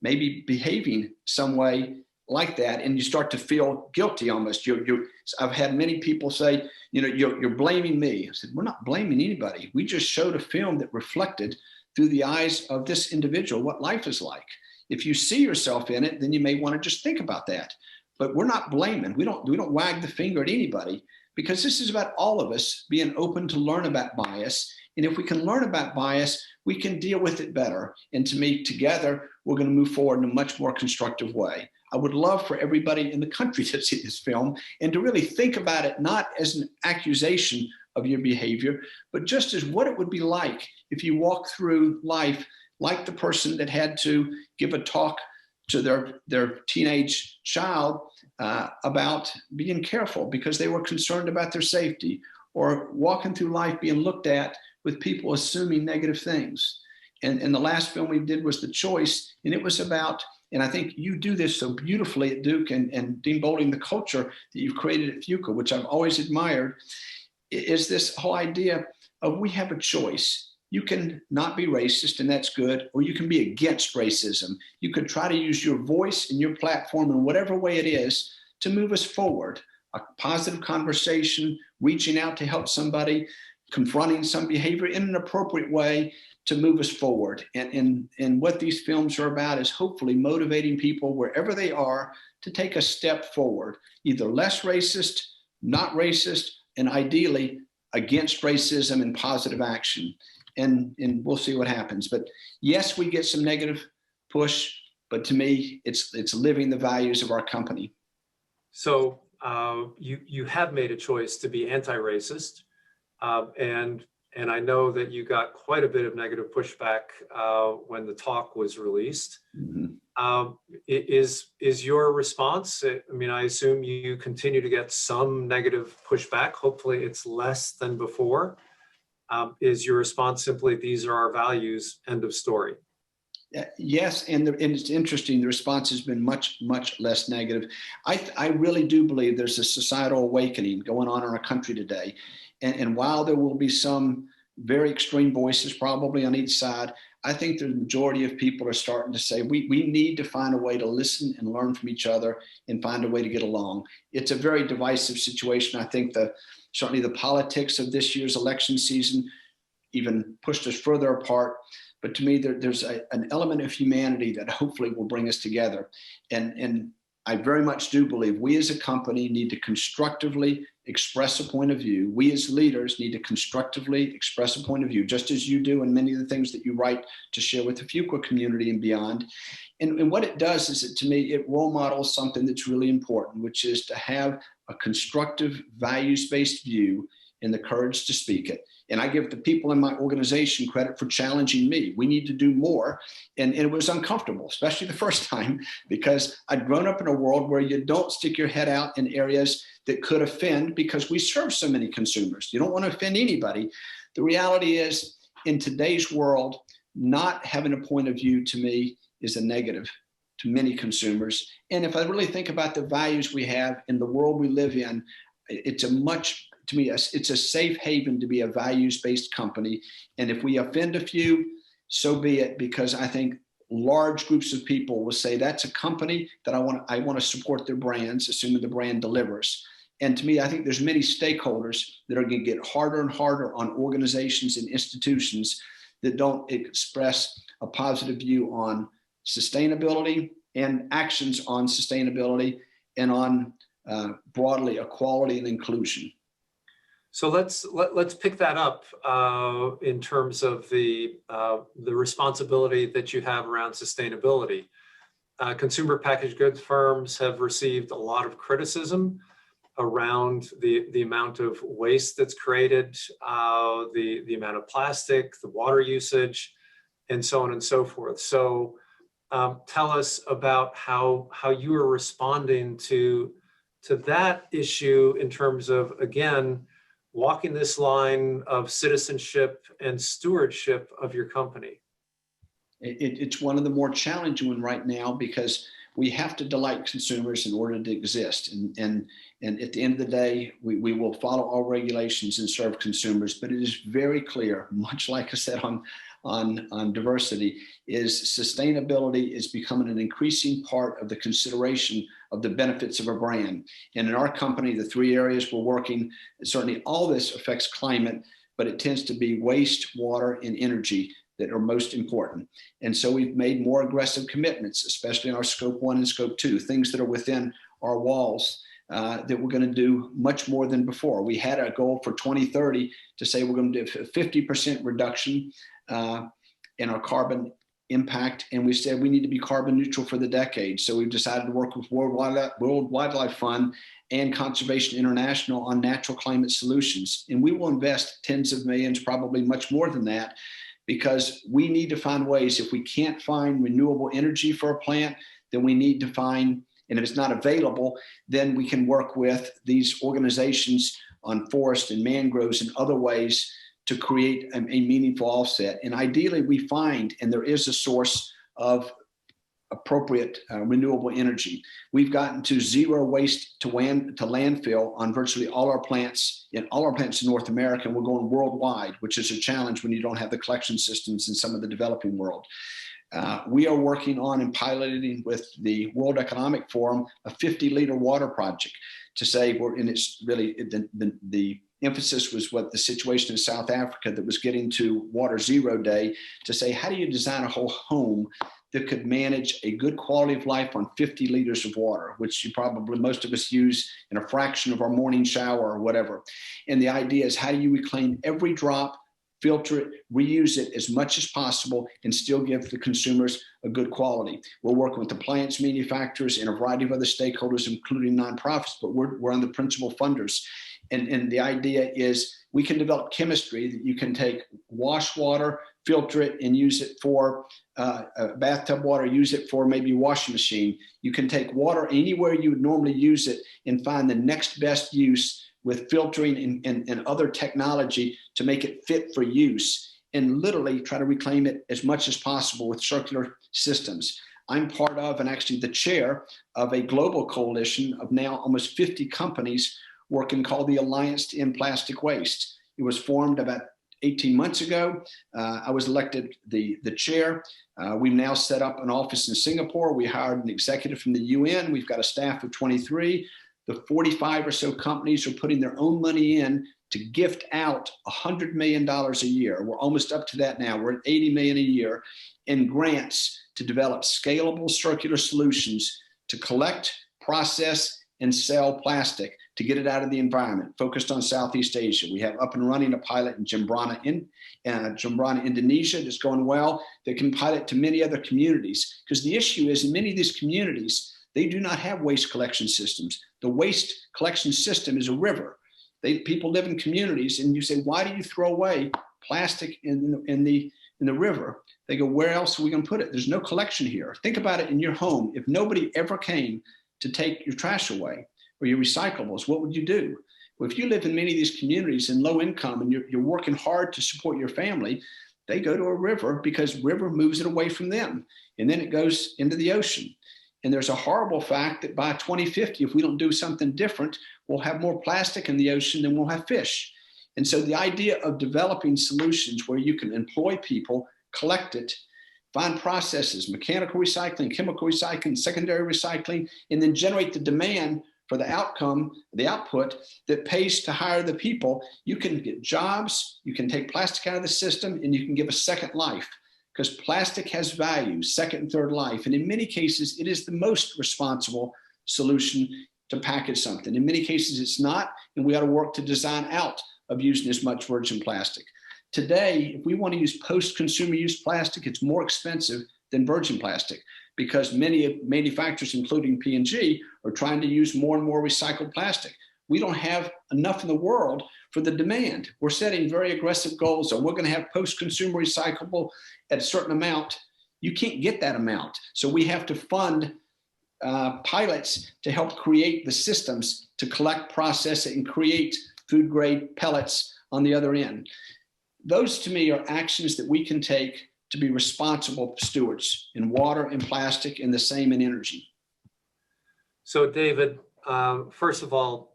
maybe behaving some way like that, and you start to feel guilty almost. I've had many people say, you're blaming me. I said, we're not blaming anybody. We just showed a film that reflected through the eyes of this individual what life is like. If you see yourself in it, then you may want to just think about that. But we're not blaming. We don't wag the finger at anybody, because this is about all of us being open to learn about bias. And if we can learn about bias, we can deal with it better. And to me, together, we're going to move forward in a much more constructive way. I would love for everybody in the country to see this film and to really think about it, not as an accusation of your behavior, but just as what it would be like if you walk through life like the person that had to give a talk to their teenage child about being careful because they were concerned about their safety, or walking through life being looked at with people assuming negative things. And the last film we did was The Choice, and it was about, and I think you do this so beautifully at Duke and Dean Bowling, the culture that you've created at Fuqua, which I've always admired, is this whole idea of we have a choice. You can not be racist, and that's good, or you can be against racism. You could try to use your voice and your platform in whatever way it is to move us forward. A positive conversation, reaching out to help somebody, confronting some behavior in an appropriate way to move us forward. And what these films are about is hopefully motivating people wherever they are to take a step forward, either less racist, not racist, and ideally against racism and positive action. And we'll see what happens. But yes, we get some negative push, but to me, it's living the values of our company. So you have made a choice to be anti-racist, and I know that you got quite a bit of negative pushback when the talk was released. Mm-hmm. Is your response? I mean, I assume you continue to get some negative pushback. Hopefully, it's less than before. Is your response simply, "These are our values, end of story"? Yes, and it's interesting. The response has been much, much less negative. I really do believe there's a societal awakening going on in our country today. And while there will be some very extreme voices probably on each side, I think the majority of people are starting to say, we need to find a way to listen and learn from each other and find a way to get along. It's a very divisive situation. I think certainly the politics of this year's election season even pushed us further apart. But to me, there's an element of humanity that hopefully will bring us together. And I very much do believe we as a company need to constructively express a point of view. We as leaders need to constructively express a point of view, just as you do in many of the things that you write to share with the Fuqua community and beyond. And what it does is, to me, it role models something that's really important, which is to have a constructive, values-based view and the courage to speak it. And I give the people in my organization credit for challenging me. We need to do more. And it was uncomfortable, especially the first time, because I'd grown up in a world where you don't stick your head out in areas that could offend, because we serve so many consumers. You don't want to offend anybody. The reality is, in today's world, not having a point of view, to me, is a negative to many consumers. And if I really think about the values we have in the world we live in, to me, it's a safe haven to be a values-based company. And if we offend a few, so be it, because I think large groups of people will say that's a company that I want to support their brands, assuming the brand delivers. And to me, I think there's many stakeholders that are going to get harder and harder on organizations and institutions that don't express a positive view on sustainability and actions on sustainability and on broadly equality and inclusion. So let's pick that up in terms of the responsibility that you have around sustainability. Consumer packaged goods firms have received a lot of criticism around the amount of waste that's created, the amount of plastic, the water usage, and so on and so forth. So tell us about how you are responding to that issue in terms of, again, walking this line of citizenship and stewardship of your company. It's one of the more challenging ones right now, because we have to delight consumers in order to exist. And at the end of the day, we will follow all regulations and serve consumers. But it is very clear, much like I said on diversity, is sustainability is becoming an increasing part of the consideration of the benefits of a brand. And in our company, the three areas we're working, certainly all this affects climate, but it tends to be waste, water, and energy that are most important. And so we've made more aggressive commitments, especially in our scope 1 and scope 2, things that are within our walls that we're going to do much more than before. We had a goal for 2030 to say we're going to do a 50% reduction in our carbon impact. And we said we need to be carbon neutral for the decade. So we've decided to work with World Wildlife Fund and Conservation International on natural climate solutions. And we will invest tens of millions, probably much more than that, because we need to find ways. If we can't find renewable energy for a plant, then we need to find, and if it's not available, then we can work with these organizations on forest and mangroves and other ways to create a meaningful offset. And ideally we find, and there is a source of appropriate renewable energy. We've gotten to zero waste to landfill on virtually all our plants in North America, and we're going worldwide, which is a challenge when you don't have the collection systems in some of the developing world. We are working on and piloting with the World Economic Forum a 50-liter water project to say, and it's really the emphasis was what the situation in South Africa that was getting to Water Zero Day, to say, how do you design a whole home that could manage a good quality of life on 50 liters of water, which most of us use in a fraction of our morning shower or whatever. And the idea is, how do you reclaim every drop, filter it, reuse it as much as possible, and still give the consumers a good quality? We're working with appliance manufacturers and a variety of other stakeholders, including nonprofits, but we're one of the principal funders. And the idea is we can develop chemistry that you can take wash water, filter it, and use it for bathtub water, use it for maybe a washing machine. You can take water anywhere you would normally use it and find the next best use with filtering and other technology to make it fit for use, and literally try to reclaim it as much as possible with circular systems. I'm part of, and actually the chair of, a global coalition of now almost 50 companies working, called the Alliance to End Plastic Waste. It was formed about 18 months ago. I was elected the chair. We've now set up an office in Singapore. We hired an executive from the UN. We've got a staff of 23. The 45 or so companies are putting their own money in to gift out $100 million a year. We're almost up to that now. We're at 80 million a year in grants to develop scalable circular solutions to collect, process, and sell plastic to get it out of the environment, focused on Southeast Asia. We have up and running a pilot in Jembrana, Indonesia, that's going well, that can pilot to many other communities. Because the issue is, in many of these communities, they do not have waste collection systems. The waste collection system is a river. People live in communities, and you say, why do you throw away plastic in the river? They go, where else are we going to put it? There's no collection here. Think about it in your home. If nobody ever came to take your trash away or your recyclables, what would you do? Well, if you live in many of these communities in low income and you're working hard to support your family, they go to a river because river moves it away from them. And then it goes into the ocean. And there's a horrible fact that by 2050, if we don't do something different, we'll have more plastic in the ocean than we'll have fish. And so the idea of developing solutions where you can employ people, collect it, find processes, mechanical recycling, chemical recycling, secondary recycling, and then generate the demand for the outcome, the output that pays to hire the people. You can get jobs, you can take plastic out of the system, and you can give a second life, because plastic has value, second and third life. And in many cases, it is the most responsible solution to package something. In many cases, it's not, and we ought to work to design out of using as much virgin plastic. Today, if we want to use post-consumer use plastic, it's more expensive than virgin plastic, because many manufacturers, including P&G, are trying to use more and more recycled plastic. We don't have enough in the world for the demand. We're setting very aggressive goals, and we're going to have post-consumer recyclable at a certain amount. You can't get that amount. So we have to fund pilots to help create the systems to collect, process it, and create food-grade pellets on the other end. Those, to me, are actions that we can take to be responsible stewards in water and plastic, and the same in energy. So David, first of all,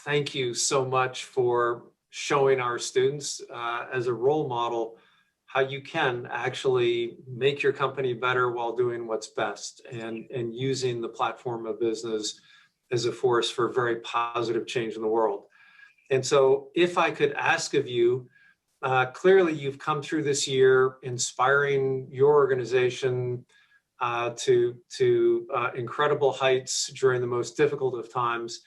thank you so much for showing our students as a role model how you can actually make your company better while doing what's best, and using the platform of business as a force for very positive change in the world. And so if I could ask of you, clearly you've come through this year inspiring your organization to incredible heights during the most difficult of times.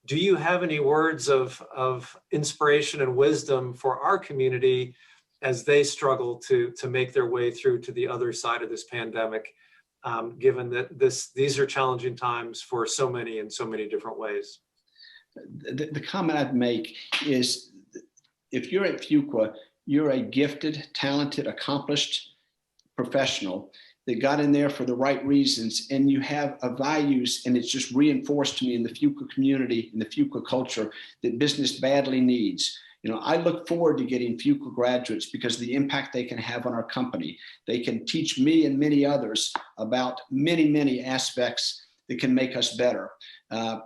Do you have any words of inspiration and wisdom for our community as they struggle to make their way through to the other side of this pandemic, given that these are challenging times for so many in so many different ways? The comment I'd make is, if you're at Fuqua, you're a gifted, talented, accomplished professional that got in there for the right reasons, and you have a values, and it's just reinforced to me in the Fuqua community, in the Fuqua culture, that business badly needs. You know, I look forward to getting Fuqua graduates because of the impact they can have on our company. They can teach me and many others about many, many aspects that can make us better.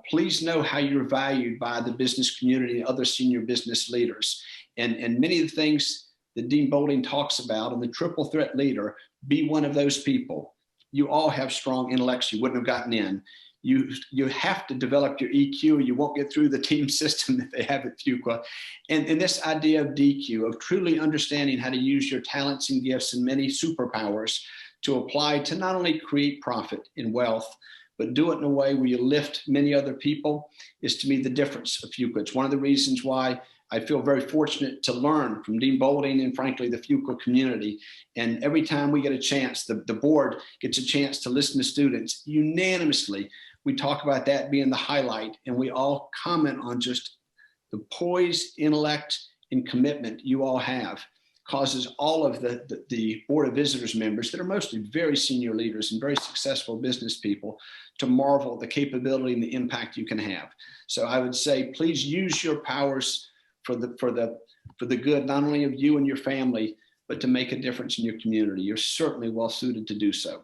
Please know how you're valued by the business community and other senior business leaders. And many of the things that Dean Boulding talks about, and the triple threat leader, be one of those people. You all have strong intellects. You wouldn't have gotten in. You have to develop your EQ. You won't get through the team system that they have at Fuqua. And this idea of DQ, of truly understanding how to use your talents and gifts and many superpowers to apply to not only create profit and wealth, but do it in a way where you lift many other people, is to me the difference of Fuqua. It's one of the reasons why I feel very fortunate to learn from Dean Boulding and frankly, the Fuqua community. And every time we get a chance, the board gets a chance to listen to students unanimously. We talk about that being the highlight, and we all comment on just the poise, intellect, and commitment you all have. Causes all of the Board of Visitors members that are mostly very senior leaders and very successful business people to marvel at the capability and the impact you can have. So I would say, please use your powers for the good, not only of you and your family, but to make a difference in your community. You're certainly well suited to do so.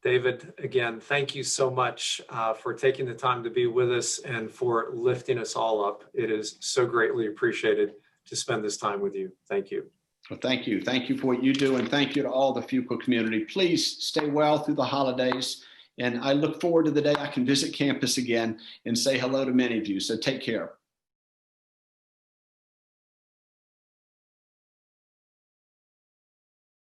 David, again, thank you so much for taking the time to be with us and for lifting us all up. It is so greatly appreciated to spend this time with you. Thank you. Well, thank you. Thank you for what you do. And thank you to all the Fuqua community. Please stay well through the holidays. And I look forward to the day I can visit campus again and say hello to many of you. So take care.